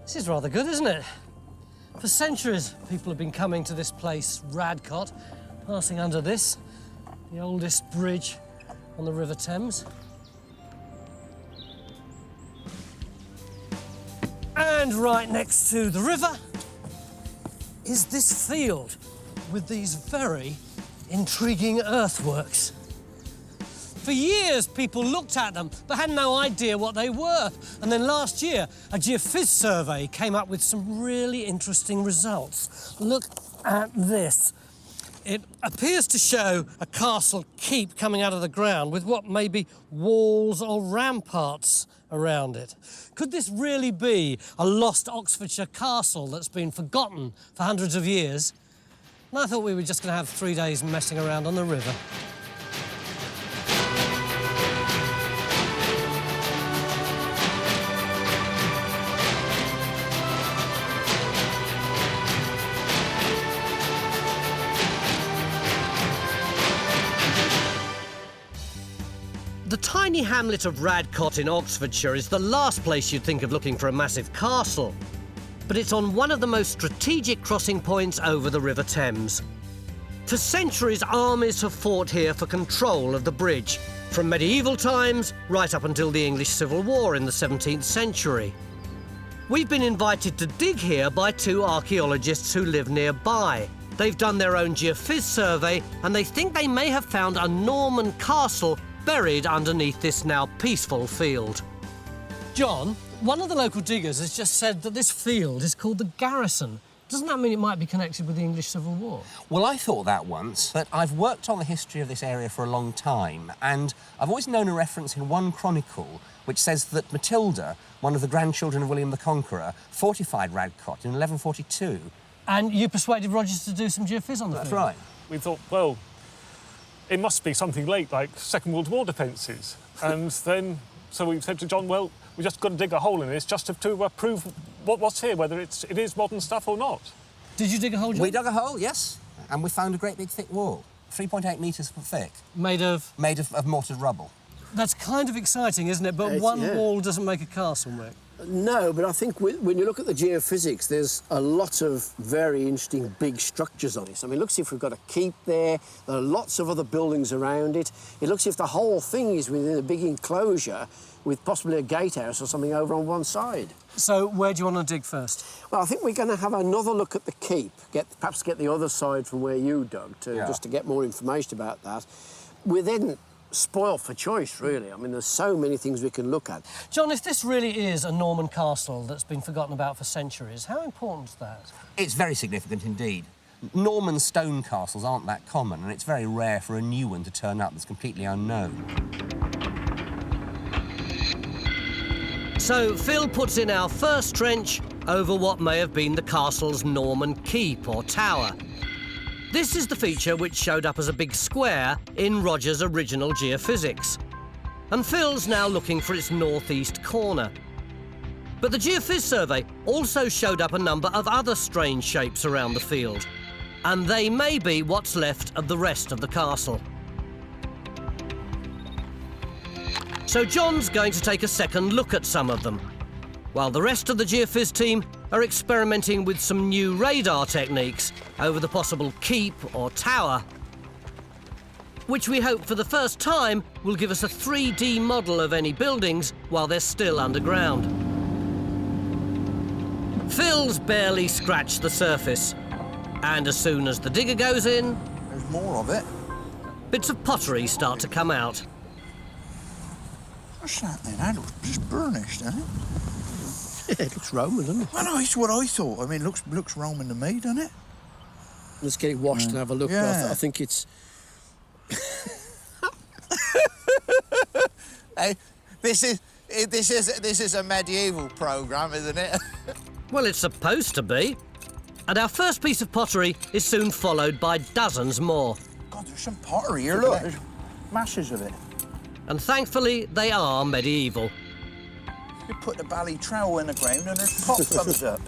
This is rather good, isn't it? For centuries, people have been coming to this place, Radcot, passing under this, the oldest bridge on the River Thames. And right next to the river is this field with these very intriguing earthworks. For years, people looked at them but had no idea what they were. And then last year, a geophys survey came up with some really interesting results. Look at this. It appears to show a castle keep coming out of the ground with what may be walls or ramparts around it. Could this really be a lost Oxfordshire castle that's been forgotten for hundreds of years? And I thought we were just going to have 3 days messing around on the river. The tiny hamlet of Radcot in Oxfordshire is the last place you'd think of looking for a massive castle. But it's on one of the most strategic crossing points over the River Thames. For centuries, armies have fought here for control of the bridge, from medieval times right up until the English Civil War in the 17th century. We've been invited to dig here by two archaeologists who live nearby. They've done their own geophys survey and they think they may have found a Norman castle buried underneath this now peaceful field. John, one of the local diggers has just said that this field is called the Garrison. Doesn't that mean it might be connected with the English Civil War? Well, I thought that once, but I've worked on the history of this area for a long time, and I've always known a reference in one chronicle which says that Matilda, one of the grandchildren of William the Conqueror, fortified Radcot in 1142. And you persuaded Rogers to do some geophys on the field? That's right. We thought, well, it must be something late, like Second World War defences. And then, so we said to John, well, we just got to dig a hole in this just to prove what's here, whether it is modern stuff or not. Did you dig a hole, John? We dug a hole, yes, and we found a great big thick wall, 3.8 metres thick. Made of? Made of mortared rubble. That's kind of exciting, isn't it? But one wall doesn't make a castle, Mick. No, but I think when you look at the geophysics, there's a lot of very interesting big structures on it. I mean, it looks as if we've got a keep there. There are lots of other buildings around it. It looks as if the whole thing is within a big enclosure with possibly a gatehouse or something over on one side. So where do you want to dig first? Well, I think we're going to have another look at the keep, perhaps get the other side from where you dug, just to get more information about that. We're then spoiled for choice, really. I mean, there's so many things we can look at. John, if this really is a Norman castle that's been forgotten about for centuries, how important is that? It's very significant indeed. Norman stone castles aren't that common, and it's very rare for a new one to turn up that's completely unknown. So Phil puts in our first trench over what may have been the castle's Norman keep or tower. This is the feature which showed up as a big square in Rogers' original geophysics. And Phil's now looking for its northeast corner. But the geophys survey also showed up a number of other strange shapes around the field. And they may be what's left of the rest of the castle. So John's going to take a second look at some of them, while the rest of the geophys team are experimenting with some new radar techniques over the possible keep or tower, which we hope for the first time will give us a 3D model of any buildings while they're still underground. Phil's barely scratched the surface, and as soon as the digger goes in, there's more of it. Bits of pottery start to come out. What's that then? That looks just burnished, doesn't it? Yeah, it looks Roman, doesn't it? Well, no, it's what I thought. I mean, it looks Roman to me, doesn't it? Let's get it washed and have a look. Yeah. But I think it's... Hey, this is a medieval programme, isn't it? Well, it's supposed to be. And our first piece of pottery is soon followed by dozens more. God, there's some pottery here, look. There's masses of it. And thankfully, they are medieval. You put the bally trowel in the ground and there's pot comes up.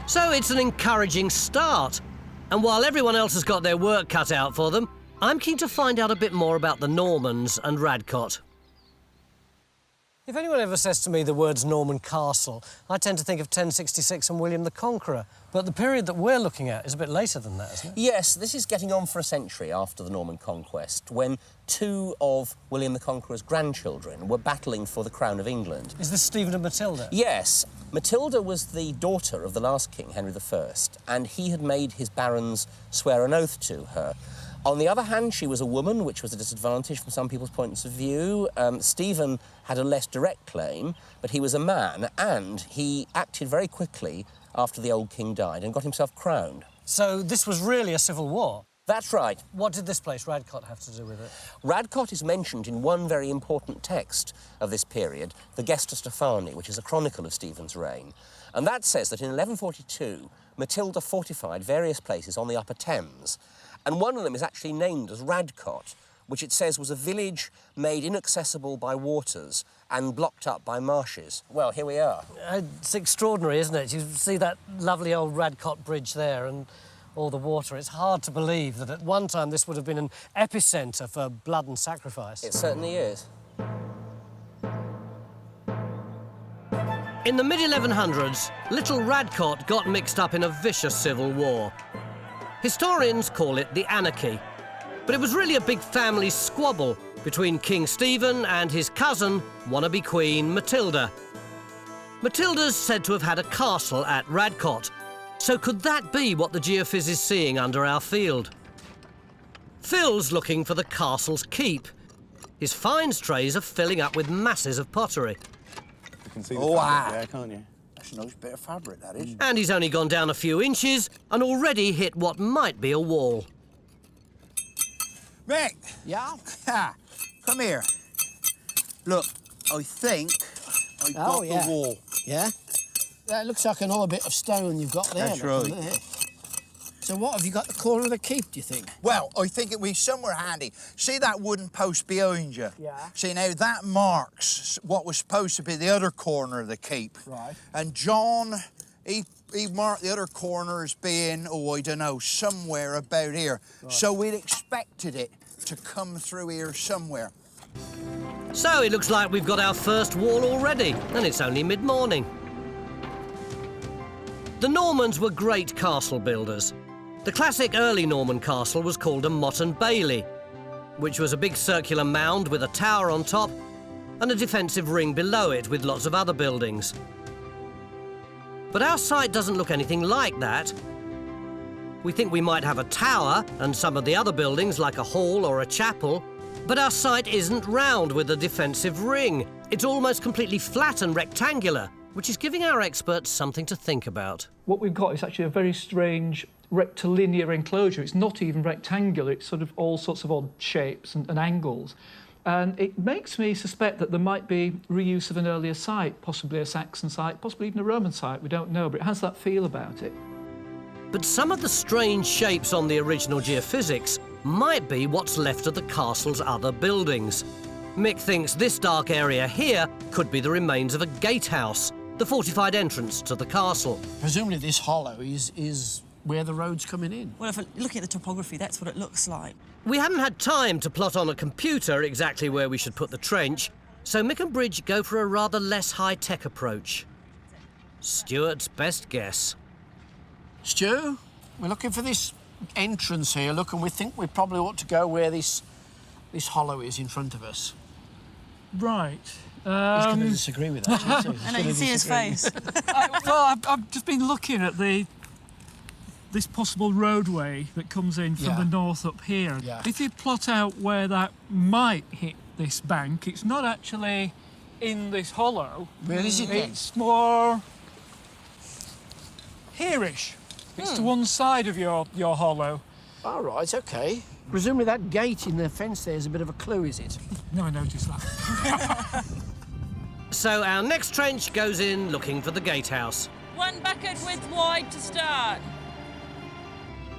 So it's an encouraging start. And while everyone else has got their work cut out for them, I'm keen to find out a bit more about the Normans and Radcot. If anyone ever says to me the words Norman Castle, I tend to think of 1066 and William the Conqueror. But the period that we're looking at is a bit later than that, isn't it? Yes, this is getting on for a century after the Norman conquest, when two of William the Conqueror's grandchildren were battling for the crown of England. Is this Stephen and Matilda? Yes. Matilda was the daughter of the last king, Henry I, and he had made his barons swear an oath to her. On the other hand, she was a woman, which was a disadvantage from some people's points of view. Stephen had a less direct claim, but he was a man, and he acted very quickly after the old king died and got himself crowned. So this was really a civil war? That's right. What did this place, Radcot, have to do with it? Radcot is mentioned in one very important text of this period, the Gesta Stephani, which is a chronicle of Stephen's reign. And that says that in 1142, Matilda fortified various places on the upper Thames. And one of them is actually named as Radcot, which it says was a village made inaccessible by waters and blocked up by marshes. Well, here we are. It's extraordinary, isn't it? You see that lovely old Radcot bridge there and all the water. It's hard to believe that at one time this would have been an epicentre for blood and sacrifice. It certainly is. In the mid-1100s, little Radcot got mixed up in a vicious civil war. Historians call it the Anarchy, but it was really a big family squabble between King Stephen and his cousin, wannabe Queen Matilda. Matilda's said to have had a castle at Radcot, so could that be what the geophys is seeing under our field? Phil's looking for the castle's keep. His finds trays are filling up with masses of pottery. You can see the fabric there, can't you? That's a nice bit of fabric, that is. And he's only gone down a few inches and already hit what might be a wall. Mick! Yeah? Come here. Look, I think I got the wall. Yeah? That looks like another bit of stone you've got there. That's look, right. there. So what, have you got the corner of the keep, do you think? Well, I think it'll be somewhere handy. See that wooden post behind you? Yeah. See, now that marks what was supposed to be the other corner of the keep. Right. And John, he marked the other corner as being, oh, I don't know, somewhere about here. Right. So we'd expected it to come through here somewhere. So it looks like we've got our first wall already, and it's only mid-morning. The Normans were great castle builders. The classic early Norman castle was called a motte and bailey, which was a big circular mound with a tower on top and a defensive ring below it with lots of other buildings. But our site doesn't look anything like that. We think we might have a tower and some of the other buildings like a hall or a chapel, but our site isn't round with a defensive ring. It's almost completely flat and rectangular, which is giving our experts something to think about. What we've got is actually a very strange rectilinear enclosure. It's not even rectangular, it's sort of all sorts of odd shapes and angles. And it makes me suspect that there might be reuse of an earlier site, possibly a Saxon site, possibly even a Roman site, we don't know, but it has that feel about it. But some of the strange shapes on the original geophysics might be what's left of the castle's other buildings. Mick thinks this dark area here could be the remains of a gatehouse, the fortified entrance to the castle. Presumably this hollow is where the road's coming in. Well, if I look at the topography, that's what it looks like. We hadn't had time to plot on a computer exactly where we should put the trench, so Mick and Bridge go for a rather less high-tech approach. Stuart's best guess. Stu, we're looking for this entrance here, look, and we think we probably ought to go where this hollow is in front of us. Right. He's going to disagree with that. I know, you can see his face. I've just been looking at this possible roadway that comes in from the north up here. Yeah. If you plot out where that might hit this bank, it's not actually in this hollow. Where is it then? It's more here-ish. It's to one side of your hollow. All right, OK. Presumably that gate in the fence there is a bit of a clue, is it? No, I noticed that. So our next trench goes in looking for the gatehouse. 1 bucket width wide to start.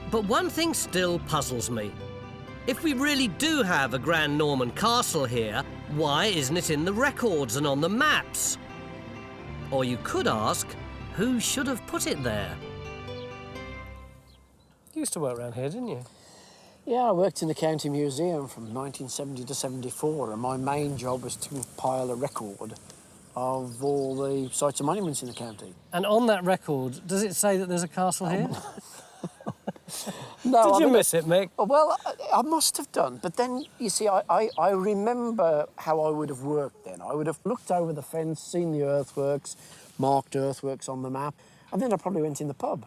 But one thing still puzzles me. If we really do have a grand Norman castle here, why isn't it in the records and on the maps? Or you could ask, who should have put it there? You used to work around here, didn't you? Yeah, I worked in the County Museum from 1970 to 74, and my main job was to compile a record of all the sites and monuments in the county. And on that record, does it say that there's a castle here? No, Did I you mean, miss it, Mick? Well, I must have done. But then, you see, I remember how I would have worked then. I would have looked over the fence, seen the earthworks, marked earthworks on the map, and then I probably went in the pub.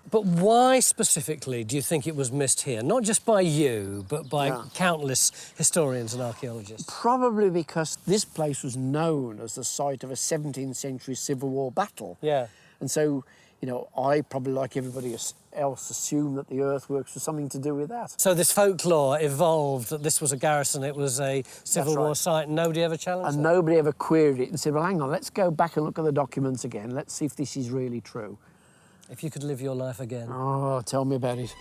But why specifically do you think it was missed here? Not just by you, but by countless historians and archaeologists. Probably because this place was known as the site of a 17th century Civil War battle. Yeah. And so, you know, I probably, like everybody else, assumed that the earthworks was something to do with that. So this folklore evolved that this was a garrison, it was a Civil War site, and nobody ever challenged And it? nobody ever queried it and said, well, hang on, let's go back and look at the documents again. Let's see if this is really true. If you could live your life again. Oh, tell me about it.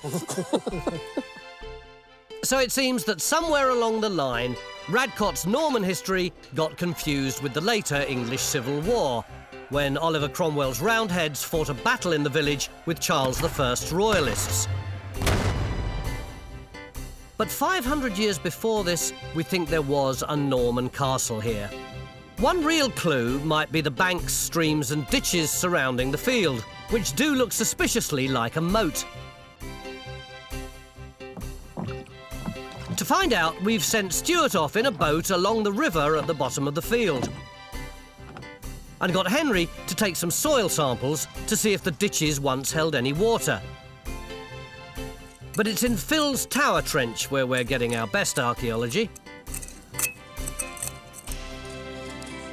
So it seems that somewhere along the line, Radcot's Norman history got confused with the later English Civil War, when Oliver Cromwell's Roundheads fought a battle in the village with Charles I's Royalists. But 500 years before this, we think there was a Norman castle here. One real clue might be the banks, streams and ditches surrounding the field, which do look suspiciously like a moat. To find out, we've sent Stuart off in a boat along the river at the bottom of the field, and got Henry to take some soil samples to see if the ditches once held any water. But it's in Phil's Tower Trench where we're getting our best archaeology.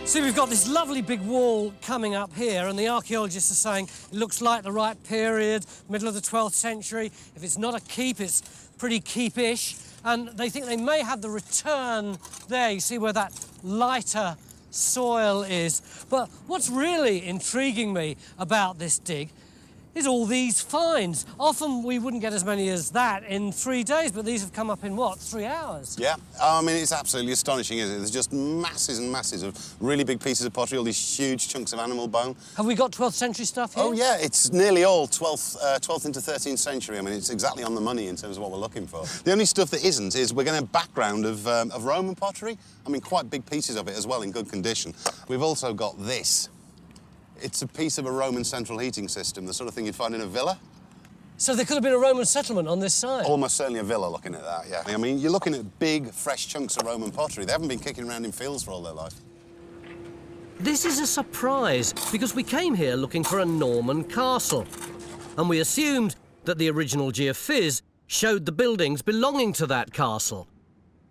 See, we've got this lovely big wall coming up here, and the archaeologists are saying it looks like the right period, middle of the 12th century. If it's not a keep, it's pretty keepish. And they think they may have the return there. You see where that lighter soil is. But what's really intriguing me about this dig is all these finds. Often we wouldn't get as many as that in 3 days, but these have come up in, what, 3 hours? Yeah, I mean, it's absolutely astonishing, isn't it? There's just masses and masses of really big pieces of pottery, all these huge chunks of animal bone. Have we got 12th century stuff here? Oh, yeah, it's nearly all 12th into 13th century. I mean, it's exactly on the money in terms of what we're looking for. The only stuff that isn't is we're getting a background of Roman pottery. I mean, quite big pieces of it as well, in good condition. We've also got this. It's a piece of a Roman central heating system, the sort of thing you'd find in a villa. So there could have been a Roman settlement on this side? Almost certainly a villa looking at that, yeah. I mean, you're looking at big, fresh chunks of Roman pottery. They haven't been kicking around in fields for all their life. This is a surprise, because we came here looking for a Norman castle, and we assumed that the original geophys showed the buildings belonging to that castle.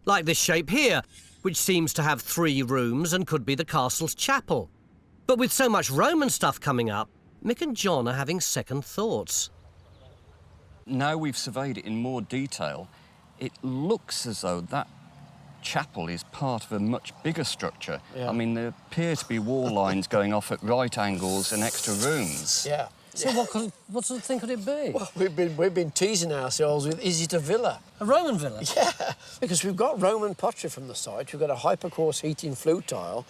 Like this shape here, which seems to have 3 rooms and could be the castle's chapel. But with so much Roman stuff coming up, Mick and John are having second thoughts. Now we've surveyed it in more detail, it looks as though that chapel is part of a much bigger structure. Yeah. I mean, there appear to be wall lines going off at right angles and extra rooms. Yeah. So what sort of thing could it be? Well, we've been teasing ourselves with, is it a villa? A Roman villa? Yeah, because we've got Roman pottery from the site, we've got a hypercoarse heating flute tile.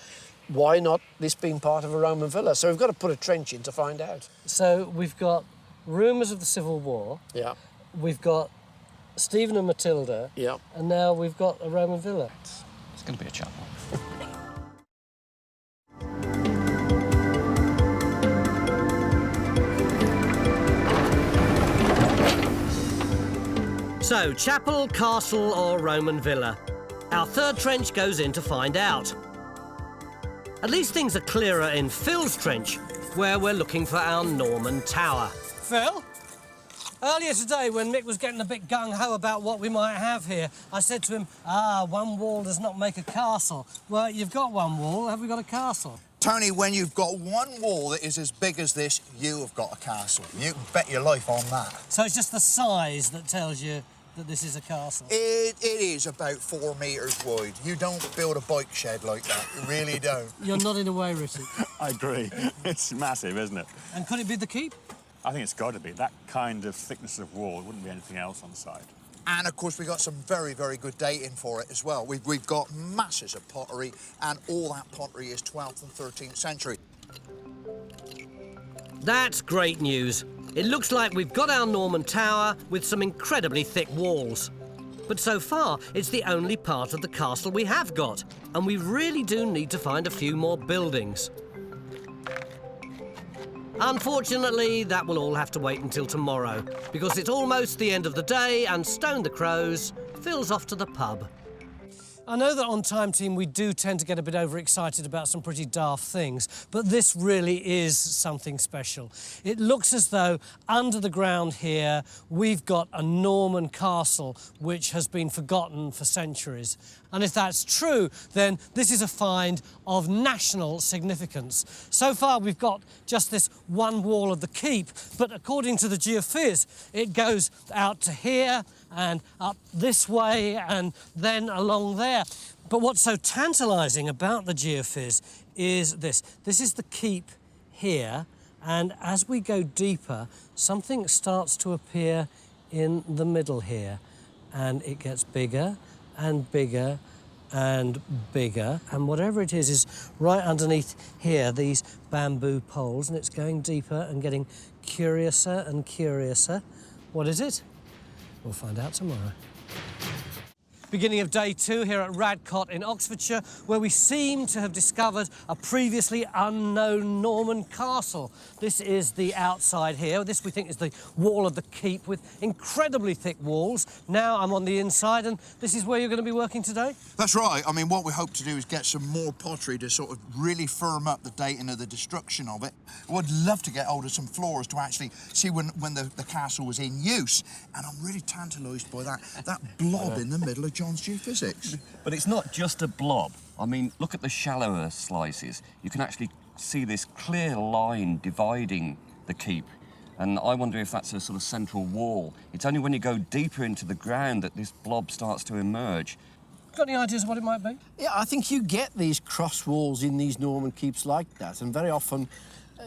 Why not this being part of a Roman villa? So we've got to put a trench in to find out. So we've got rumours of the Civil War. Yeah. We've got Stephen and Matilda. Yeah. And now we've got a Roman villa. It's going to be a chapel. So, chapel, castle or Roman villa? Our third trench goes in to find out. At least things are clearer in Phil's trench, where we're looking for our Norman tower. Phil? Earlier today, when Mick was getting a bit gung-ho about what we might have here, I said to him, one wall does not make a castle. Well, you've got one wall, have we got a castle? Tony, when you've got one wall that is as big as this, you have got a castle. You can bet your life on that. So it's just the size that tells you that this is a castle? It is about 4 metres wide. You don't build a bike shed like that. You really don't. You're nodding away, Richard. I agree. It's massive, isn't it? And could it be the keep? I think it's got to be. That kind of thickness of wall, it wouldn't be anything else on site. And, of course, we've got some very, very good dating for it as well. We've got masses of pottery, and all that pottery is 12th and 13th century. That's great news. It looks like we've got our Norman tower with some incredibly thick walls. But so far, it's the only part of the castle we have got, and we really do need to find a few more buildings. Unfortunately, that will all have to wait until tomorrow, because it's almost the end of the day and Stone the Crows fills off to the pub. I know that on Time Team we do tend to get a bit overexcited about some pretty daft things, but this really is something special. It looks as though under the ground here we've got a Norman castle which has been forgotten for centuries. And if that's true, then this is a find of national significance. So far we've got just this one wall of the keep, but according to the geophys, it goes out to here and up this way and then along there. But what's so tantalising about the geophys is this. This is the keep here, and as we go deeper, something starts to appear in the middle here, and it gets bigger and bigger and bigger, and whatever it is right underneath here, these bamboo poles, and it's going deeper and getting curiouser and curiouser. What is it? We'll find out tomorrow. Beginning of day 2 here at Radcot in Oxfordshire, where we seem to have discovered a previously unknown Norman castle. This is the outside here. This, we think, is the wall of the keep with incredibly thick walls. Now I'm on the inside, and this is where you're going to be working today? That's right. I mean, what we hope to do is get some more pottery to sort of really firm up the dating of the destruction of it. I would love to get hold of some floors to actually see when the castle was in use. And I'm really tantalised by that blob in the middle of John's geophysics. But it's not just a blob. I mean, look at the shallower slices. You can actually see this clear line dividing the keep. And I wonder if that's a sort of central wall. It's only when you go deeper into the ground that this blob starts to emerge. Got any ideas of what it might be? Yeah, I think you get these cross walls in these Norman keeps like that, and very often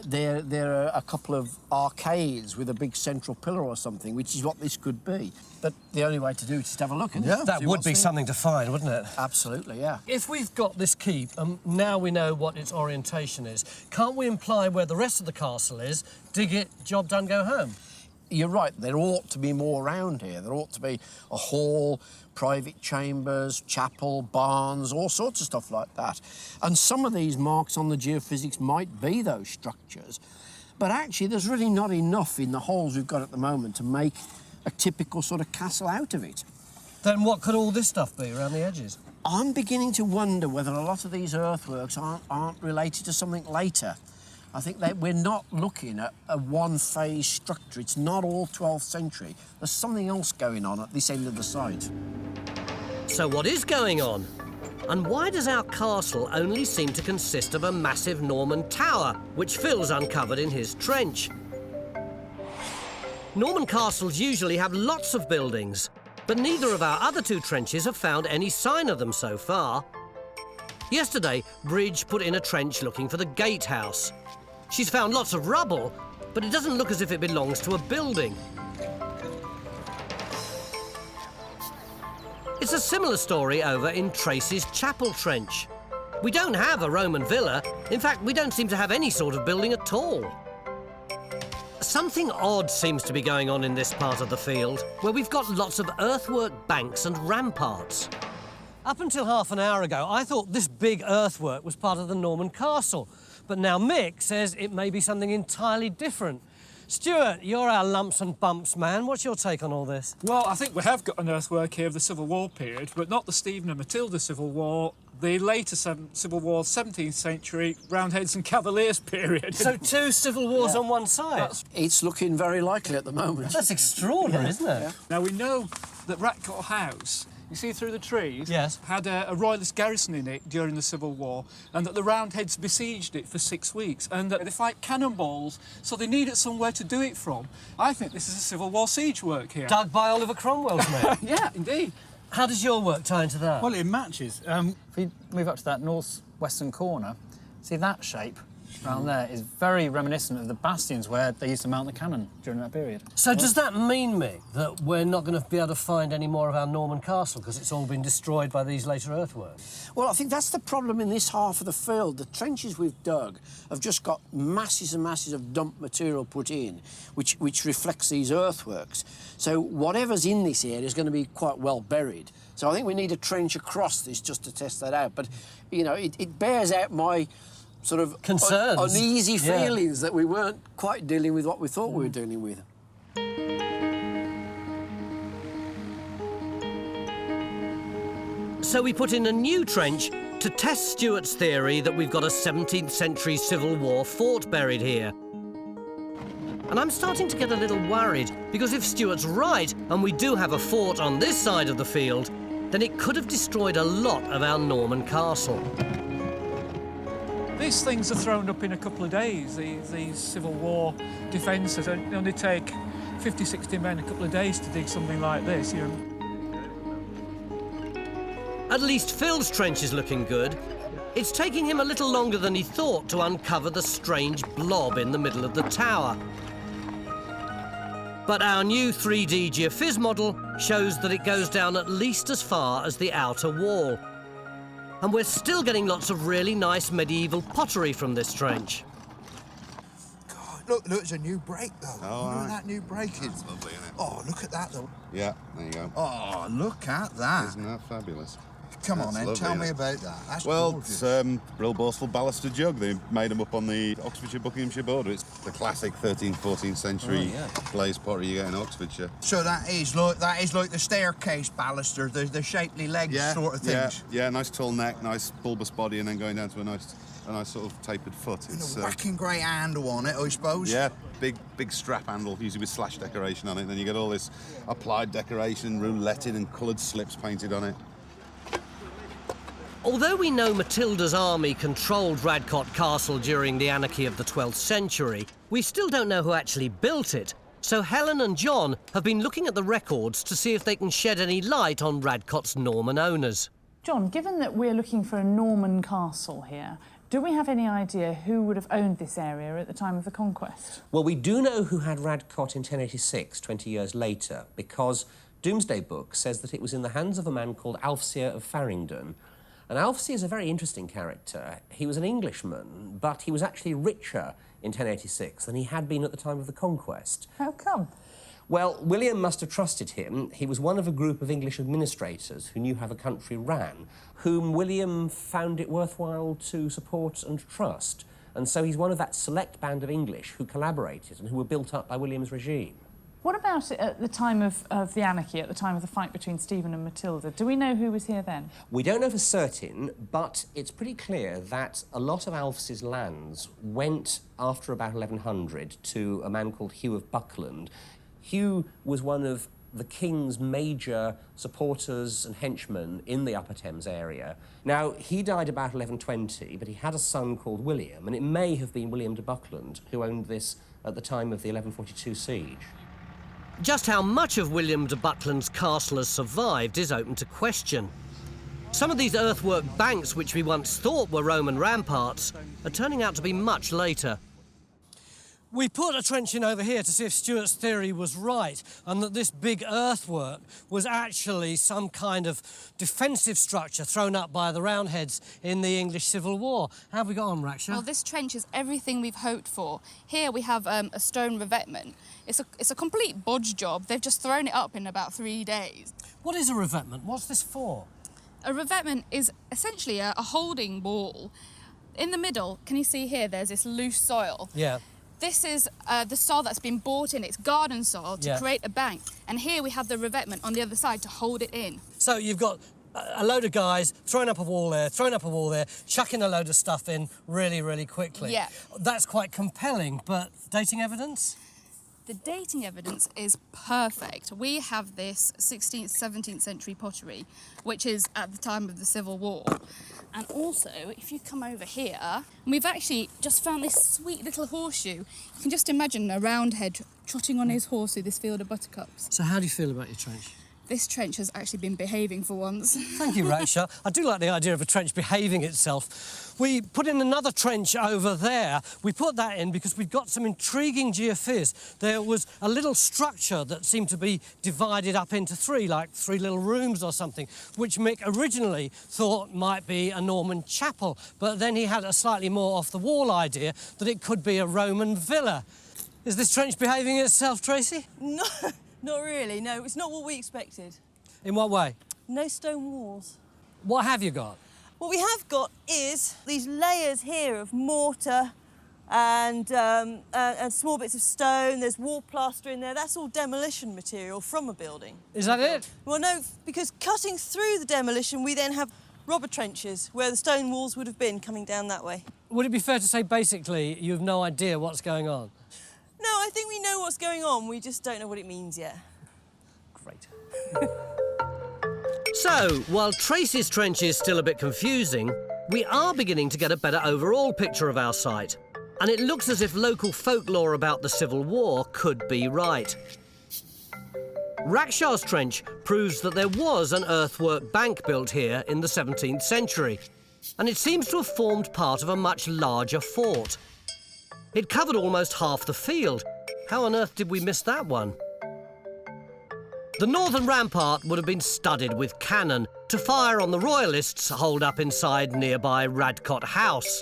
there are a couple of arcades with a big central pillar or something, which is what this could be. But the only way to do it is to have a look, isn't it? That would be something to find, wouldn't it? Absolutely, yeah. If we've got this keep, and now we know what its orientation is, can't we imply where the rest of the castle is, dig it, job done, go home? You're right, there ought to be more around here. There ought to be a hall, private chambers, chapel, barns, all sorts of stuff like that. And some of these marks on the geophysics might be those structures. But actually, there's really not enough in the holes we've got at the moment to make a typical sort of castle out of it. Then what could all this stuff be around the edges? I'm beginning to wonder whether a lot of these earthworks aren't related to something later. I think that we're not looking at a one-phase structure. It's not all 12th century. There's something else going on at this end of the site. So what is going on? And why does our castle only seem to consist of a massive Norman tower, which Phil's uncovered in his trench? Norman castles usually have lots of buildings, but neither of our other 2 trenches have found any sign of them so far. Yesterday, Bridge put in a trench looking for the gatehouse. She's found lots of rubble, but it doesn't look as if it belongs to a building. It's a similar story over in Tracy's Chapel Trench. We don't have a Roman villa. In fact, we don't seem to have any sort of building at all. Something odd seems to be going on in this part of the field, where we've got lots of earthwork banks and ramparts. Up until half an hour ago, I thought this big earthwork was part of the Norman castle. But now Mick says it may be something entirely different. Stuart, you're our lumps and bumps man. What's your take on all this? Well, I think we have got an earthwork here of the Civil War period, but not the Stephen and Matilda Civil War, the later Civil War, 17th century, Roundheads and Cavaliers period. So 2 civil wars on one side? It's looking very likely at the moment. That's extraordinary, isn't it? Yeah. Now, we know that Radcot House, you see through the trees, yes, had a royalist garrison in it during the Civil War, and that the Roundheads besieged it for 6 weeks, and that they fight cannonballs, so they needed somewhere to do it from. I think this is a Civil War siege work here. Dug by Oliver Cromwell's men? Yeah, indeed. How does your work tie into that? Well, it matches. If we move up to that north-western corner, see that shape? around there is very reminiscent of the bastions where they used to mount the cannon during that period. So does that mean, Mick, that we're not going to be able to find any more of our Norman castle because it's all been destroyed by these later earthworks? Well, I think that's the problem in this half of the field. The trenches we've dug have just got masses and masses of dumped material put in, which reflects these earthworks. So whatever's in this area is going to be quite well buried. So I think we need a trench across this just to test that out. But, you know, it bears out my sort of concerns, uneasy feelings that we weren't quite dealing with what we thought we were dealing with. So we put in a new trench to test Stuart's theory that we've got a 17th century Civil War fort buried here. And I'm starting to get a little worried, because if Stuart's right and we do have a fort on this side of the field, then it could have destroyed a lot of our Norman castle. These things are thrown up in a couple of days, these Civil War defences. They only take 50, 60 men a couple of days to dig something like this, you know. At least Phil's trench is looking good. It's taking him a little longer than he thought to uncover the strange blob in the middle of the tower. But our new 3D geophys model shows that it goes down at least as far as the outer wall. And we're still getting lots of really nice medieval pottery from this trench. God, look, there's a new break, though. Oh, Look right. at that new break. That's lovely, isn't it? Oh, look at that, though. Yeah, there you go. Oh, look at that. Isn't that fabulous? Come on, That's then, lovely, tell me isn't it? about that. That's Well, gorgeous. it's real boastful baluster jug. They made them up on the Oxfordshire Buckinghamshire border. It's the classic 13th, 14th century glazed pottery you get in Oxfordshire. So that is like the staircase baluster, the shapely legs sort of things. Yeah, nice tall neck, nice bulbous body, and then going down to a nice sort of tapered foot. And It's a whacking grey handle on it, I suppose. yeah, big strap handle, usually with slash decoration on it. Then you get all this applied decoration, rouletted and coloured slips painted on it. Although we know Matilda's army controlled Radcot Castle during the anarchy of the 12th century, we still don't know who actually built it. So Helen and John have been looking at the records to see if they can shed any light on Radcot's Norman owners. John, given that we're looking for a Norman castle here, do we have any idea who would have owned this area at the time of the conquest? Well, we do know who had Radcot in 1086, 20 years later, because Domesday Book says that it was in the hands of a man called Alfseer of Farringdon. And Alfseer is a very interesting character. He was an Englishman, but he was actually richer in 1086 than he had been at the time of the conquest. How come? Well, William must have trusted him. He was one of a group of English administrators who knew how the country ran, whom William found it worthwhile to support and trust. And so he's one of that select band of English who collaborated and who were built up by William's regime. What about it at the time of the anarchy, at the time of the fight between Stephen and Matilda? Do we know who was here then? We don't know for certain, but it's pretty clear that a lot of Alf's lands went after about 1100 to a man called Hugh of Buckland. Hugh was one of the king's major supporters and henchmen in the Upper Thames area. Now, he died about 1120, but he had a son called William, and it may have been William de Buckland who owned this at the time of the 1142 siege. Just how much of William de Buckland's castle has survived is open to question. Some of these earthwork banks, which we once thought were Roman ramparts, are turning out to be much later. We put a trench in over here to see if Stuart's theory was right and that this big earthwork was actually some kind of defensive structure thrown up by the Roundheads in the English Civil War. How have we got on, Raksha? Well, this trench is everything we've hoped for. Here we have a stone revetment. It's a complete bodge job. They've just thrown it up in about 3 days. What is a revetment? What's this for? A revetment is essentially a holding wall. In the middle, can you see here, there's this loose soil. Yeah. This is the soil that's been brought in. It's garden soil to create a bank. And here we have the revetment on the other side to hold it in. So you've got a load of guys throwing up a wall there, chucking a load of stuff in really, really quickly. Yeah. That's quite compelling, but dating evidence? The dating evidence is perfect. We have this 16th, 17th century pottery, which is at the time of the Civil War. And also, if you come over here, we've actually just found this sweet little horseshoe. You can just imagine a Roundhead trotting on his horse through this field of buttercups. So how do you feel about your trench? this trench has actually been behaving for once. Thank you, Raksha. I do like the idea of a trench behaving itself. We put in another trench over there. We put that in because we've got some intriguing geophys. There was a little structure that seemed to be divided up into three, like three little rooms or something, which Mick originally thought might be a Norman chapel, but then he had a slightly more off-the-wall idea that it could be a Roman villa. Is this trench behaving itself, Tracy? No, not really, no. It's not what we expected. In what way? No stone walls. What have you got? What we have got is these layers here of mortar and small bits of stone. There's wall plaster in there. That's all demolition material from a building. Is that it? Well, no, because cutting through the demolition, we then have robber trenches where the stone walls would have been coming down that way. Would it be fair to say, basically, you have no idea what's going on? No, I think we know what's going on. We just don't know what it means yet. Great. So, while Tracy's trench is still a bit confusing, we are beginning to get a better overall picture of our site. And it looks as if local folklore about the Civil War could be right. Rakshaw's trench proves that there was an earthwork bank built here in the 17th century, and it seems to have formed part of a much larger fort. It covered almost half the field. How on earth did we miss that one? The northern rampart would have been studded with cannon to fire on the royalists holed up inside nearby Radcot House.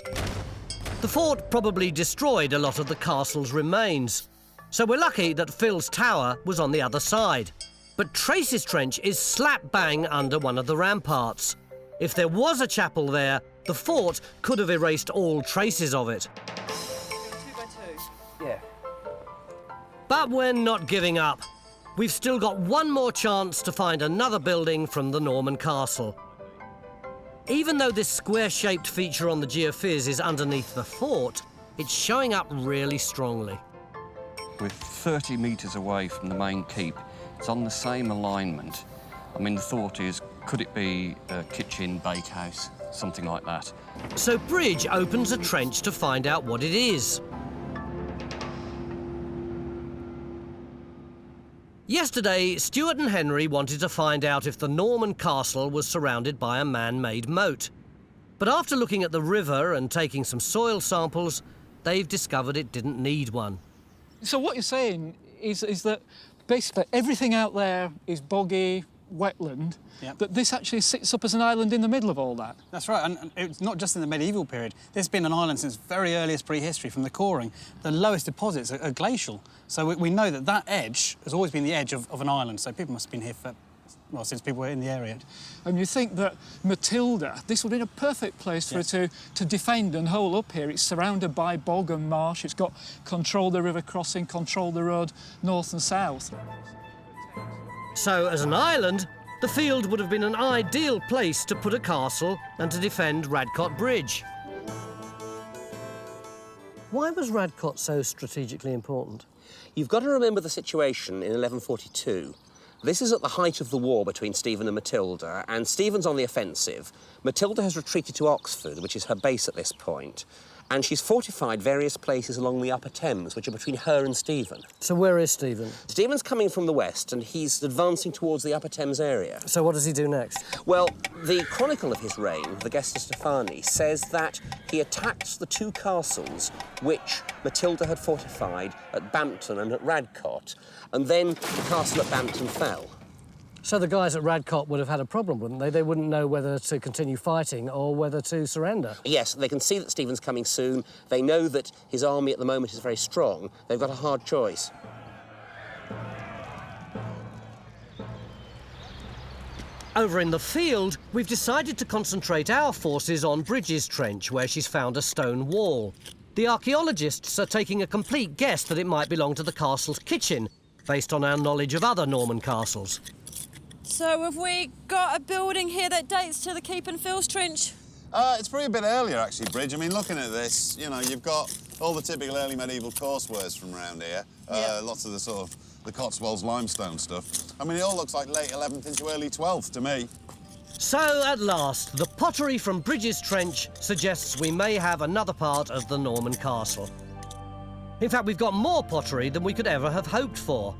The fort probably destroyed a lot of the castle's remains, so we're lucky that Phil's tower was on the other side. But Tracy's trench is slap bang under one of the ramparts. If there was a chapel there, the fort could have erased all traces of it. 2 by 2. Yeah. But we're not giving up. We've still got one more chance to find another building from the Norman castle. Even though this square-shaped feature on the geophys is underneath the fort, it's showing up really strongly. We're 30 metres away from the main keep. It's on the same alignment. I mean, the thought is, could it be a kitchen, bakehouse, something like that? So Bridge opens a trench to find out what it is. Yesterday, Stuart and Henry wanted to find out if the Norman castle was surrounded by a man-made moat. But after looking at the river and taking some soil samples, they've discovered it didn't need one. So what you're saying is that basically everything out there is boggy, wetland, that this actually sits up as an island in the middle of all that. That's right, and it's not just in the medieval period. There's been an island since very earliest prehistory, from the coring. The lowest deposits are glacial. So we know that that edge has always been the edge of an island, so people must have been here for, well, since people were in the area. And you think that Matilda, this would be a perfect place for her to defend and hold up here. It's surrounded by bog and marsh. It's got control the river crossing, control the road north and south. So, as an island, the field would have been an ideal place to put a castle and to defend Radcot Bridge. Why was Radcot so strategically important? You've got to remember the situation in 1142. This is at the height of the war between Stephen and Matilda, and Stephen's on the offensive. Matilda has retreated to Oxford, which is her base at this point, and she's fortified various places along the upper Thames, which are between her and Stephen. So where is Stephen? Stephen's coming from the west, and he's advancing towards the upper Thames area. So what does he do next? Well, the chronicle of his reign, the Gesta Stephani, says that he attacked the two castles which Matilda had fortified at Bampton and at Radcot, and then the castle at Bampton fell. So the guys at Radcot would have had a problem, wouldn't they? They wouldn't know whether to continue fighting or whether to surrender. Yes, they can see that Stephen's coming soon. They know that his army at the moment is very strong. They've got a hard choice. Over in the field, we've decided to concentrate our forces on Bridges Trench, where she's found a stone wall. The archaeologists are taking a complete guess that it might belong to the castle's kitchen, based on our knowledge of other Norman castles. So have we got a building here that dates to the Keep and Phil's trench? It's probably a bit earlier, actually, Bridge. I mean, looking at this, you know, you've got all the typical early medieval coursewares from around here. Lots of the sort of the Cotswolds limestone stuff. I mean, it all looks like late 11th into early 12th to me. So, at last, the pottery from Bridges Trench suggests we may have another part of the Norman castle. In fact, we've got more pottery than we could ever have hoped for.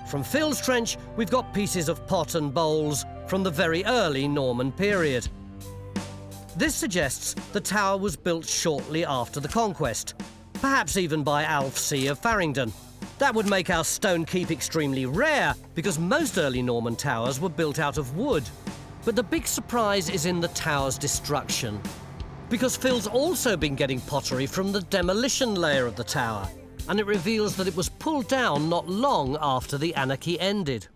From Phil's trench, we've got pieces of pot and bowls from the very early Norman period. This suggests the tower was built shortly after the conquest, perhaps even by Alf C. of Farringdon. That would make our stone keep extremely rare, because most early Norman towers were built out of wood. But the big surprise is in the tower's destruction, because Phil's also been getting pottery from the demolition layer of the tower, and it reveals that it was pulled down not long after the anarchy ended.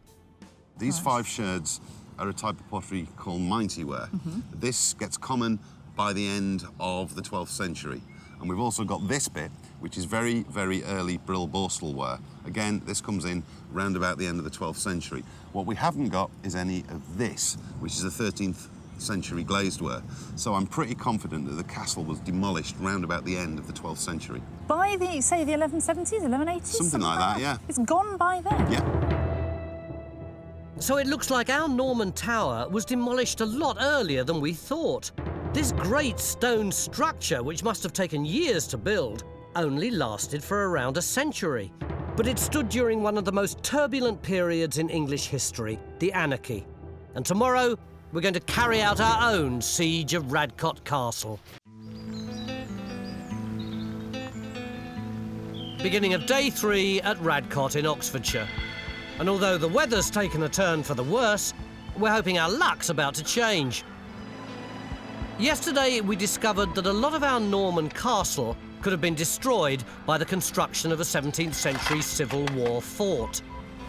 These 5 sherds are a type of pottery called minty ware. This gets common by the end of the 12th century. And we've also got this bit, which is very, very early brill borstal ware. Again, this comes in round about the end of the 12th century. What we haven't got is any of this, which is a 13th century glazed ware. So I'm pretty confident that the castle was demolished round about the end of the 12th century. By the, say, the 1170s, 1180s? Something like that, yeah. It's gone by then? Yeah. So it looks like our Norman tower was demolished a lot earlier than we thought. This great stone structure, which must have taken years to build, only lasted for around a century. But it stood during one of the most turbulent periods in English history, the Anarchy. And tomorrow, we're going to carry out our own siege of Radcot Castle. Beginning of day 3 at Radcot in Oxfordshire. And although the weather's taken a turn for the worse, we're hoping our luck's about to change. Yesterday, we discovered that a lot of our Norman castle could have been destroyed by the construction of a 17th century Civil War fort.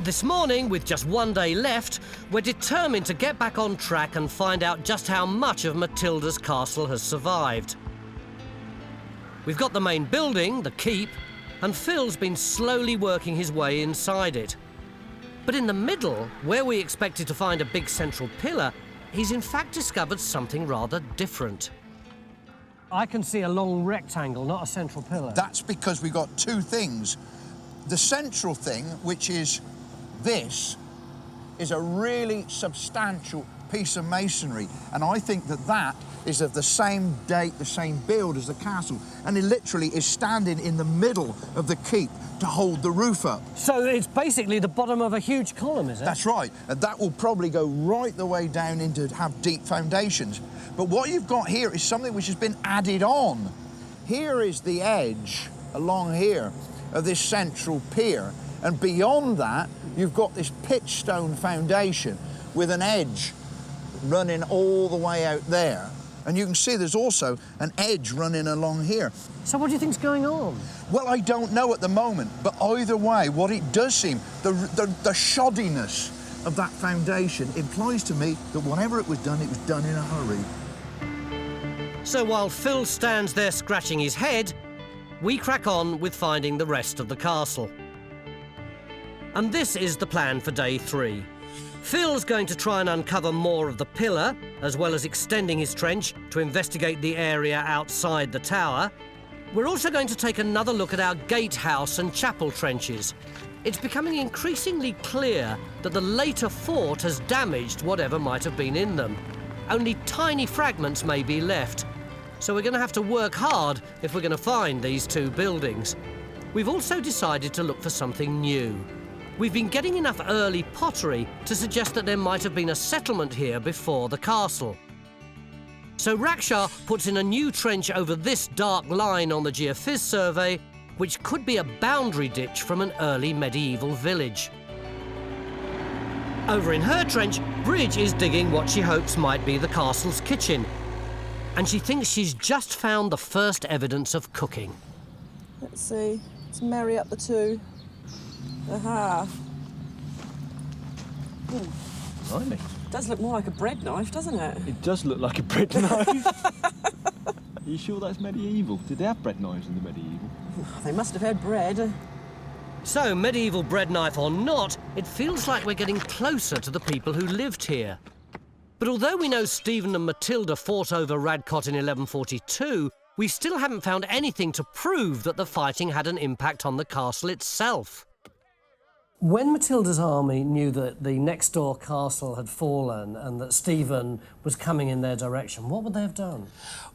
This morning, with just one day left, we're determined to get back on track and find out just how much of Matilda's castle has survived. We've got the main building, the keep, and Phil's been slowly working his way inside it. But in the middle, where we expected to find a big central pillar, he's in fact discovered something rather different. I can see a long rectangle, not a central pillar. That's because we've got 2 things. The central thing, which is this, is a really substantial piece of masonry, and I think that that is of the same date, the same build as the castle, and it literally is standing in the middle of the keep to hold the roof up. So it's basically the bottom of a huge column, is it? That's right, and that will probably go right the way down into have deep foundations. But what you've got here is something which has been added on. Here is the edge along here of this central pier, and beyond that you've got this pitch stone foundation with an edge running all the way out there. And you can see there's also an edge running along here. So what do you think's going on? Well, I don't know at the moment, but either way, what it does seem, the shoddiness of that foundation implies to me that whatever it was done in a hurry. So while Phil stands there scratching his head, we crack on with finding the rest of the castle. And this is the plan for day 3. Phil's going to try and uncover more of the pillar, as well as extending his trench to investigate the area outside the tower. We're also going to take another look at our gatehouse and chapel trenches. It's becoming increasingly clear that the later fort has damaged whatever might have been in them. Only tiny fragments may be left, so we're going to have to work hard if we're going to find these 2 buildings. We've also decided to look for something new. We've been getting enough early pottery to suggest that there might have been a settlement here before the castle. So Raksha puts in a new trench over this dark line on the geophys survey, which could be a boundary ditch from an early medieval village. Over in her trench, Bridge is digging what she hopes might be the castle's kitchen, and she thinks she's just found the first evidence of cooking. Let's see. Let's marry up the 2. Aha. Blimey. It does look more like a bread knife, doesn't it? It does look like a bread knife. Are you sure that's medieval? Did they have bread knives in the medieval? They must have had bread. So, medieval bread knife or not, it feels like we're getting closer to the people who lived here. But although we know Stephen and Matilda fought over Radcot in 1142, we still haven't found anything to prove that the fighting had an impact on the castle itself. When Matilda's army knew that the next door castle had fallen and that Stephen was coming in their direction, what would they have done?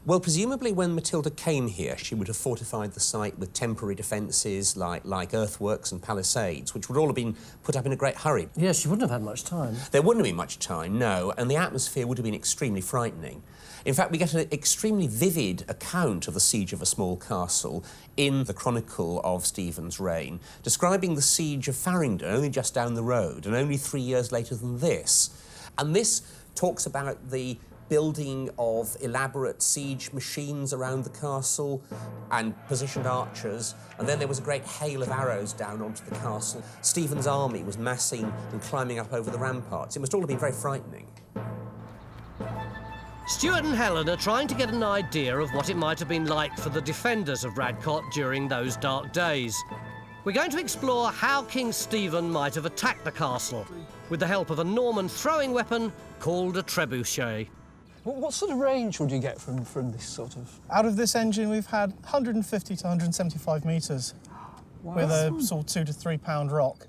Well, presumably when Matilda came here, she would have fortified the site with temporary defences like earthworks and palisades, which would all have been put up in a great hurry. Yes, she wouldn't have had much time. There wouldn't have been much time, no, and the atmosphere would have been extremely frightening. In fact, we get an extremely vivid account of the siege of a small castle in the chronicle of Stephen's reign, describing the siege of Farringdon, only just down the road, and only 3 years later than this. And this talks about the building of elaborate siege machines around the castle and positioned archers, and then there was a great hail of arrows down onto the castle. Stephen's army was massing and climbing up over the ramparts. It must all have been very frightening. Stuart and Helen are trying to get an idea of what it might have been like for the defenders of Radcot during those dark days. We're going to explore how King Stephen might have attacked the castle with the help of a Norman throwing weapon called a trebuchet. What sort of range would you get from this sort of... Out of this engine, we've had 150 to 175 metres with a sort of 2 to 3 pound rock.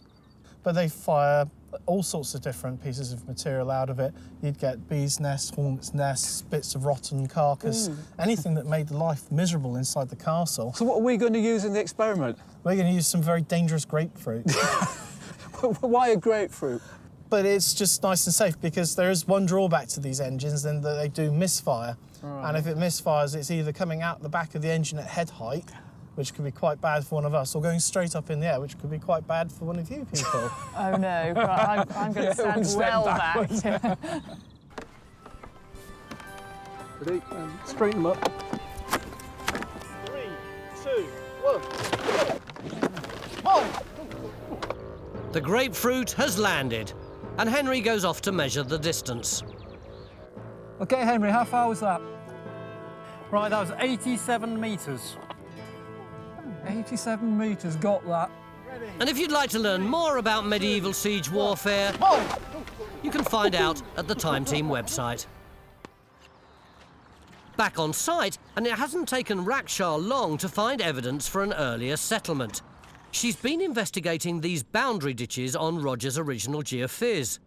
But they fire all sorts of different pieces of material out of it. You'd get bees' nests, hornets' nests, bits of rotten carcass, anything that made life miserable inside the castle. So what are we going to use in the experiment? We're going to use some very dangerous grapefruit. Why a grapefruit? But it's just nice and safe because there is one drawback to these engines, and that they do misfire. Right. And if it misfires, it's either coming out the back of the engine at head height, which could be quite bad for one of us, or going straight up in the air, which could be quite bad for one of you people. Oh no, I'm going to stand well back. Ready? Straighten them up. 3, 2, 1. The grapefruit has landed, and Henry goes off to measure the distance. OK, Henry, how far was that? Right, that was 87 metres. 87 metres, got that. And if you'd like to learn more about medieval siege warfare, you can find out at the Time Team website. Back on site, and it hasn't taken Raksha long to find evidence for an earlier settlement. She's been investigating these boundary ditches on Roger's original geophys.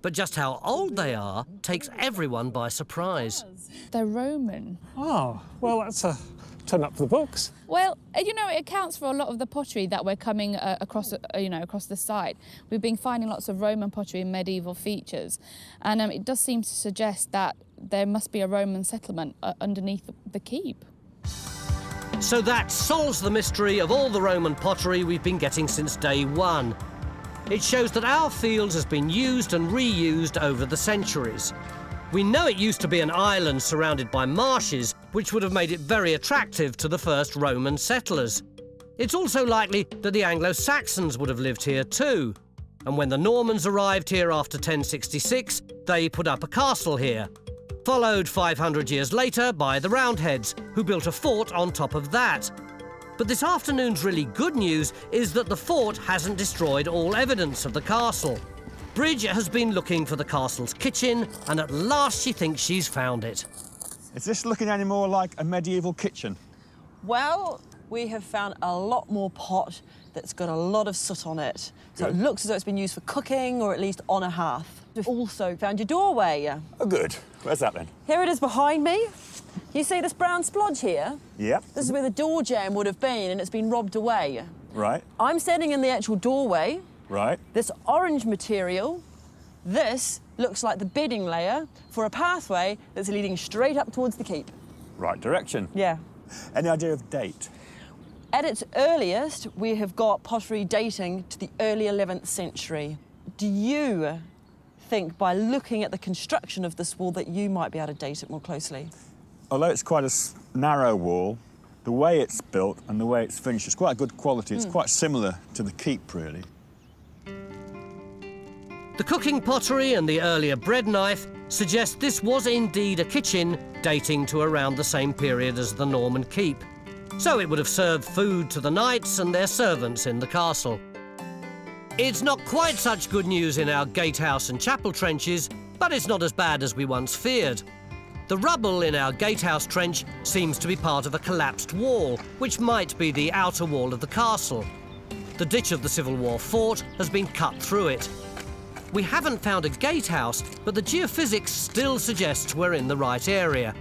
But just how old they are takes everyone by surprise. They're Roman. Oh, well, that's a turn up for the books. Well, you know, it accounts for a lot of the pottery that we're coming across, across the site. We've been finding lots of Roman pottery and medieval features, and it does seem to suggest that there must be a Roman settlement underneath the keep. So that solves the mystery of all the Roman pottery we've been getting since day one. It shows that our field has been used and reused over the centuries. We know it used to be an island surrounded by marshes, which would have made it very attractive to the first Roman settlers. It's also likely that the Anglo-Saxons would have lived here too. And when the Normans arrived here after 1066, they put up a castle here, followed 500 years later by the Roundheads, who built a fort on top of that. But this afternoon's really good news is that the fort hasn't destroyed all evidence of the castle. Bridge has been looking for the castle's kitchen, and at last she thinks she's found it. Is this looking any more like a medieval kitchen? Well, we have found a lot more pot that's got a lot of soot on it. So it looks as though it's been used for cooking, or at least on a hearth. We've also found your doorway. Oh, good. Where's that then? Here it is behind me. You see this brown splodge here? Yep. This is where the door jamb would have been, and it's been robbed away. Right. I'm standing in the actual doorway. Right. This orange material, this looks like the bedding layer for a pathway that's leading straight up towards the keep. Right direction. Yeah. Any idea of date? At its earliest, we have got pottery dating to the early 11th century. Do you think, by looking at the construction of this wall, that you might be able to date it more closely? Although it's quite a narrow wall, the way it's built and the way it's finished is quite good quality. It's quite similar to the keep, really. The cooking pottery and the earlier bread knife suggest this was indeed a kitchen dating to around the same period as the Norman keep. So it would have served food to the knights and their servants in the castle. It's not quite such good news in our gatehouse and chapel trenches, but it's not as bad as we once feared. The rubble in our gatehouse trench seems to be part of a collapsed wall, which might be the outer wall of the castle. the ditch of the Civil War fort has been cut through it. We haven't found a gatehouse, but the geophysics still suggests we're in the right area.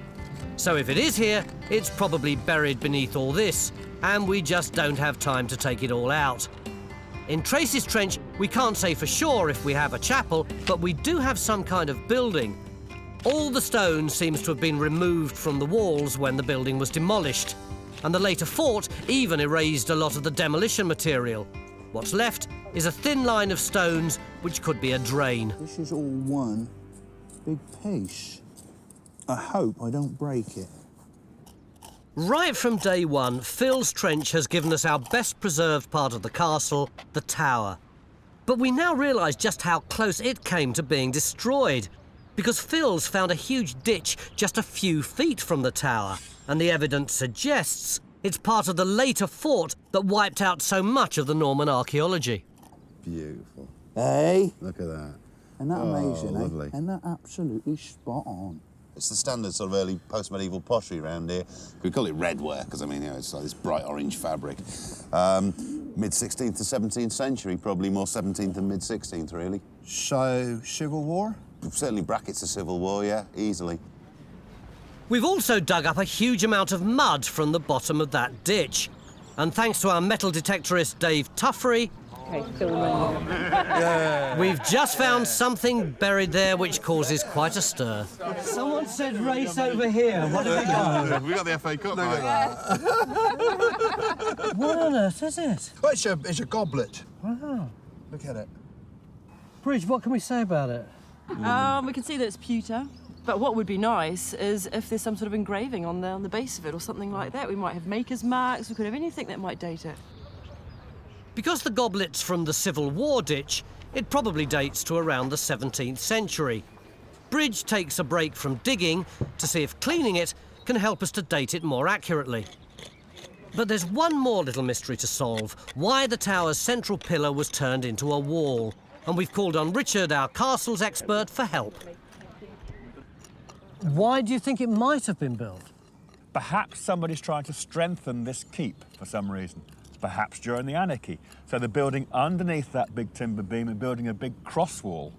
So if it is here, it's probably buried beneath all this, and we just don't have time to take it all out. In Tracy's Trench, we can't say for sure if we have a chapel, but we do have some kind of building. All the stone seems to have been removed from the walls when the building was demolished, and the later fort even erased a lot of the demolition material. What's left is a thin line of stones which could be a drain. This is all one big piece. I hope I don't break it. Right from day one, Phil's Trench has given us our best preserved part of the castle, the tower. But we now realise just how close it came to being destroyed, because Phil's found a huge ditch just a few feet from the tower, and the evidence suggests it's part of the later fort that wiped out so much of the Norman archaeology. Beautiful. Hey? Look at that. Isn't that amazing, lovely. eh? Isn't that absolutely spot on? It's the standard sort of early post-medieval pottery around here. We call it redware because, I mean, you know, it's like this bright orange fabric. Mid-16th to 17th century, probably more 17th and mid-16th, really. So, Civil War? Certainly brackets of Civil War, yeah, easily. We've also dug up a huge amount of mud from the bottom of that ditch. And thanks to our metal detectorist Dave Tuffery, we've just found something buried there which causes quite a stir. Someone said race over here. What have we got? We got the FA Cup, right? What on earth is it? Well, it's a goblet. Wow. Look at it. Bridge, what can we say about it? We can see that it's pewter, but what would be nice is if there's some sort of engraving on the base of it or something like that. We might have maker's marks, we could have anything that might date it. Because the goblet's from the Civil War ditch, it probably dates to around the 17th century. Bridge takes a break from digging to see if cleaning it can help us to date it more accurately. But there's one more little mystery to solve: why the tower's central pillar was turned into a wall. And we've called on Richard, our castles expert, for help. Why do you think it might have been built? Perhaps somebody's trying to strengthen this keep for some reason. Perhaps during the anarchy. So they're building underneath that big timber beam and building a big cross wall.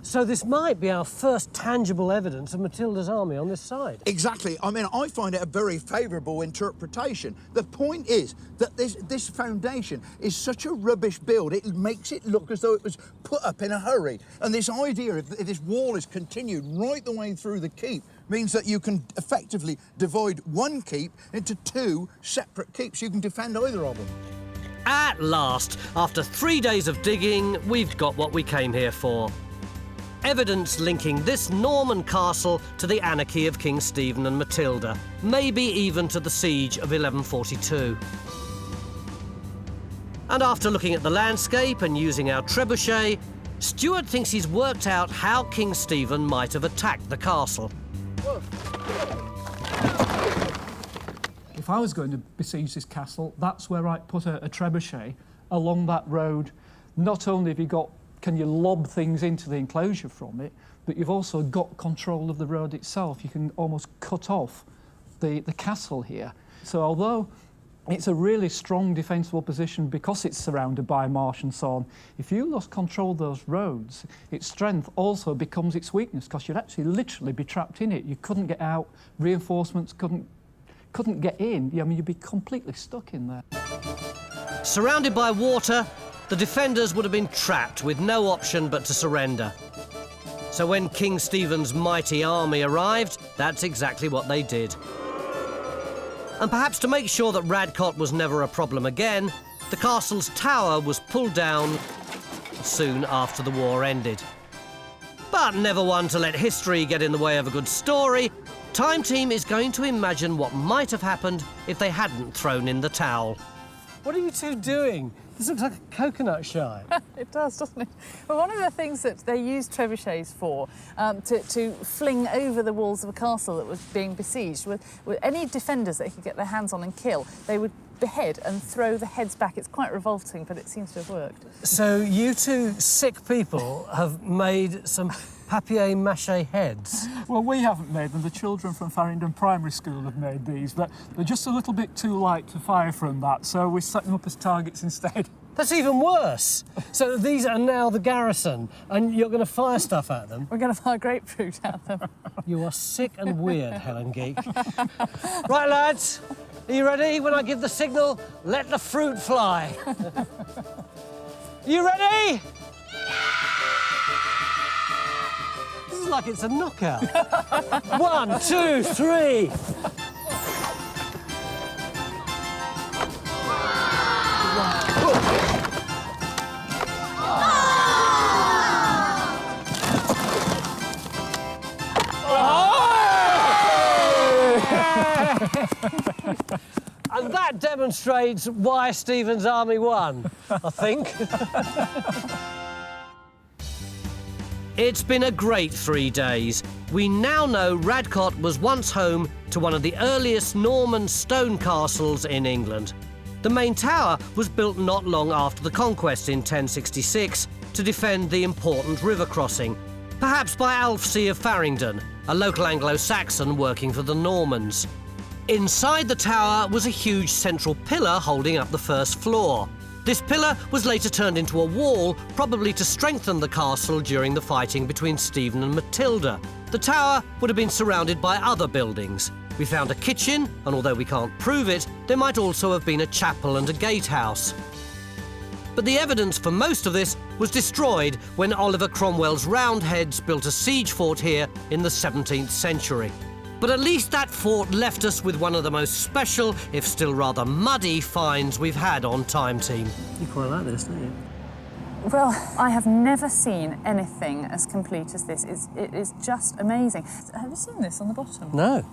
So this might be our first tangible evidence of Matilda's army on this side. Exactly. I mean, I find it a very favourable interpretation. The point is that this foundation is such a rubbish build, it makes it look as though it was put up in a hurry. And this idea of this wall is continued right the way through the keep means that you can effectively divide one keep into two separate keeps. You can defend either of them. At last, after 3 days of digging, we've got what we came here for. Evidence linking this Norman castle to the anarchy of King Stephen and Matilda, maybe even to the siege of 1142. And after looking at the landscape and using our trebuchet, Stuart thinks he's worked out how King Stephen might have attacked the castle. If I was going to besiege this castle, that's where I'd put a trebuchet along that road. Not only have you got can you lob things into the enclosure from it, but you've also got control of the road itself. You can almost cut off the castle here. So although it's a really strong defensible position because it's surrounded by marsh and so on, if you lost control of those roads, its strength also becomes its weakness because you'd actually literally be trapped in it. You couldn't get out, reinforcements couldn't get in. I mean, you'd be completely stuck in there. Surrounded by water, the defenders would have been trapped with no option but to surrender. So when King Stephen's mighty army arrived, that's exactly what they did. And perhaps to make sure that Radcot was never a problem again, the castle's tower was pulled down soon after the war ended. But never one to let history get in the way of a good story, Time Team is going to imagine what might have happened if they hadn't thrown in the towel. What are you two doing? This looks like a coconut shy. It does, doesn't it? Well, one of the things that they used trebuchets for, to fling over the walls of a castle that was being besieged, with any defenders that they could get their hands on and kill, they would behead and throw the heads back. It's quite revolting, but it seems to have worked. So you two sick people have made some papier-mâché heads. Well, we haven't made them. The children from Farringdon Primary School have made these, but they're just a little bit too light to fire from that, so we set them up as targets instead. That's even worse. So these are now the Garrison, and you're going to fire stuff at them? We're going to fire grapefruit at them. You are sick and weird, Helen Geek. Right, lads, are you ready? When I give the signal, let the fruit fly. You ready? This is like it's a knockout. 1, 2, 3. And that demonstrates why Stephen's army won, I think. It's been a great 3 days. We now know Radcot was once home to one of the earliest Norman stone castles in England. The main tower was built not long after the conquest in 1066 to defend the important river crossing, perhaps by Alfsea of Farringdon, a local Anglo-Saxon working for the Normans. Inside the tower was a huge central pillar holding up the first floor. This pillar was later turned into a wall, probably to strengthen the castle during the fighting between Stephen and Matilda. The tower would have been surrounded by other buildings. We found a kitchen, and although we can't prove it, there might also have been a chapel and a gatehouse. But the evidence for most of this was destroyed when Oliver Cromwell's Roundheads built a siege fort here in the 17th century. But at least that fort left us with one of the most special, if still rather muddy, finds we've had on Time Team. You quite like this, don't you? Well, I have never seen anything as complete as this. It is just amazing. Have you seen this on the bottom? No.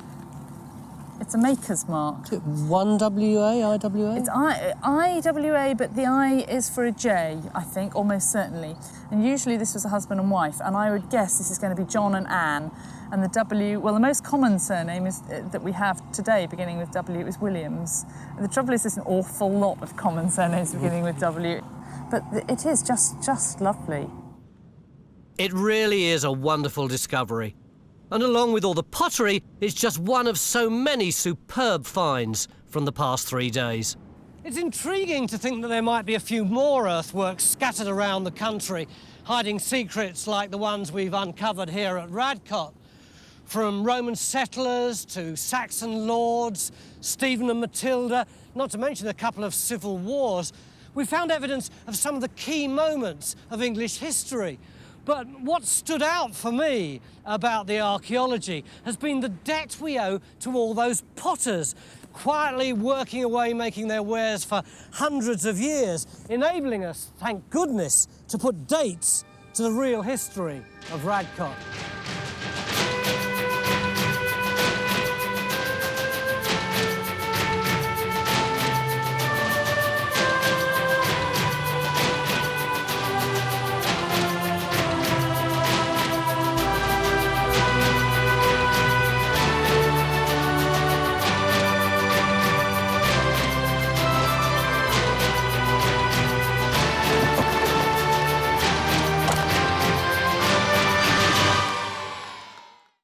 It's a maker's mark. 1WA, IWA? It's IWA, but the I is for a J, I think, almost certainly. And usually this was a husband and wife, and I would guess this is going to be John and Anne. And the W, well, the most common surname is that we have today, beginning with W, is Williams. And the trouble is, there's an awful lot of common surnames beginning with W, but it is just lovely. It really is a wonderful discovery. And along with all the pottery, it's just one of so many superb finds from the past 3 days. It's intriguing to think that there might be a few more earthworks scattered around the country, hiding secrets like the ones we've uncovered here at Radcot. From Roman settlers to Saxon lords, Stephen and Matilda, not to mention a couple of civil wars, we found evidence of some of the key moments of English history. But what stood out for me about the archaeology has been the debt we owe to all those potters, quietly working away, making their wares for hundreds of years, enabling us, thank goodness, to put dates to the real history of Radcot.